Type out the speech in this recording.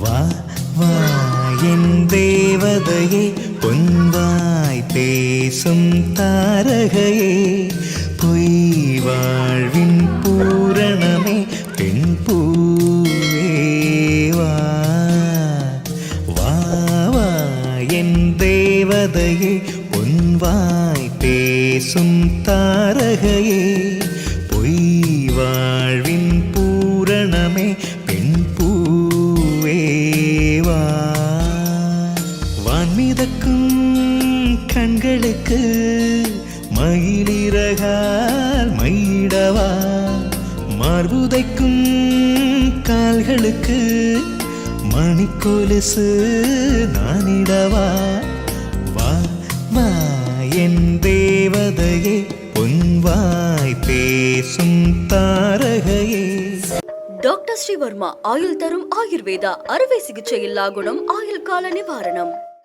வா வா என் தேவதையே, பொன்வாய் பேசும் தாரகையே, பொய் வாழ்வின் பூரணமே, பெண் பூவே வா. வா வா என் தேவதையே, பொன்வாய் பேசும் தாரகையே, பொய் வாழ்வின் பூரணமே, பெண் பூவே வா. வான்மிதக்கும் கண்களுக்கு மயிலிறகால் மையிடவா, மார்புதைக்கும் கால்களுக்கு மணிக்கொலுசு நானிடவா. வா வா என் தேவதையே, பொன்வாய் பேசும் தாரகையே. டாக்டர் ஸ்ரீவர்மா ஆயுள் தரும் ஆயுர்வேதா அறுவை சிகிச்சையில்லா குணம், ஆயுள் கால நிவாரணம்.